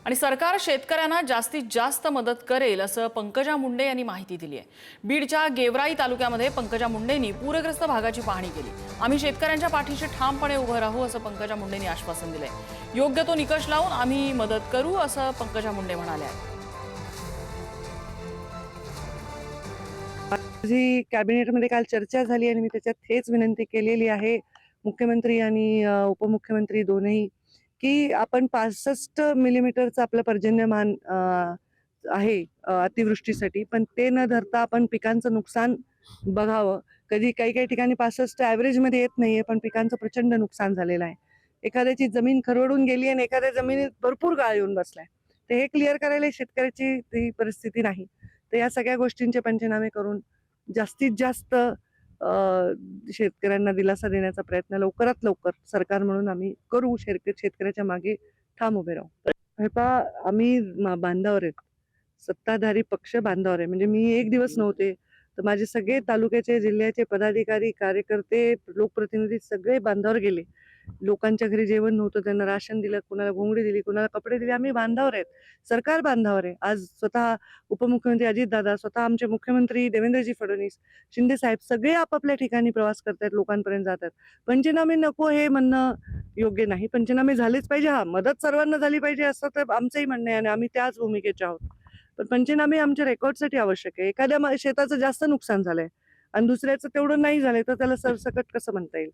आणि सरकार शेतकऱ्यांना जास्तीत जास्त मदत करेल असं पंकजा मुंडे यांनी माहिती दिली आहे। बीडच्या गेवराई तालुक्यामध्ये पंकजा मुंडेंनी पूरग्रस्त भागाची पाहणी केली। आम्ही शेतकऱ्यांच्या पाठीशी ठामपणे उभं राहू असं पंकजा मुंडेंनी आश्वासन दिलंय। योग्य तो निकष लावून आम्ही मदत करू असं पंकजा मुंडे म्हणाल्या। जी कॅबिनेटमध्ये काल चर्चा झाली आणि मी त्याच्यात हेच विनंती केलेली आहे मुख्यमंत्री आणि उपमुख्यमंत्री दोन्ही की आपण 65 मिलीमीटरचं आपलं पर्जन्यमान आहे अतिवृष्टीसाठी, पण ते न धरता आपण पिकांचं नुकसान बघावं। कधी काही काही ठिकाणी 65 ॲव्हरेजमध्ये येत नाहीये, पण पिकांचं प्रचंड नुकसान झालेलं आहे। एखाद्याची जमीन खरवडून गेली आणि एखाद्या जमिनीत भरपूर गाळ येऊन बसलाय, तर हे क्लिअर करायला शेतकऱ्याची ती परिस्थिती नाही। तर या सगळ्या गोष्टींचे पंचनामे करून जास्तीत जास्त शेतकऱ्यांना दिलासा देण्याचा प्रयत्न लवकरात लवकर सरकार म्हणून आम्ही करू। शेतकऱ्याच्या मागे ठाम उभे राहू। हे पहा, आम्ही बांधावर आहेत, सत्ताधारी पक्ष बांधावर आहे। म्हणजे मी एक दिवस नव्हते तर माझे सगळे तालुक्याचे जिल्ह्याचे पदाधिकारी कार्यकर्ते लोकप्रतिनिधी सगळे बांधावर गेले। लोकांच्या घरी जेवण नव्हतं, त्यांना राशन दिलं, कुणाला घोंगडी दिली, कुणाला कपडे दिले। आम्ही बांधावर आहेत, सरकार बांधावर आहे। आज स्वतः उपमुख्यमंत्री अजितदादा, स्वतः आमचे मुख्यमंत्री देवेंद्रजी फडणवीस, शिंदे साहेब सगळे आपापल्या ठिकाणी प्रवास करतात, लोकांपर्यंत जातात। पंचनामे नको हे म्हणणं योग्य नाही, पंचनामे झालेच पाहिजे। हा, मदत सर्वांना झाली पाहिजे असं तर आमचंही म्हणणं आहे आणि आम्ही त्याच भूमिकेचे आहोत। पण पंचनामे आमच्या रेकॉर्डसाठी आवश्यक आहे। एखाद्या शेताचं जास्त नुकसान झालंय आणि दुसऱ्याचं तेवढं नाही झालंय, तर त्याला सरसकट कसं म्हणता येईल?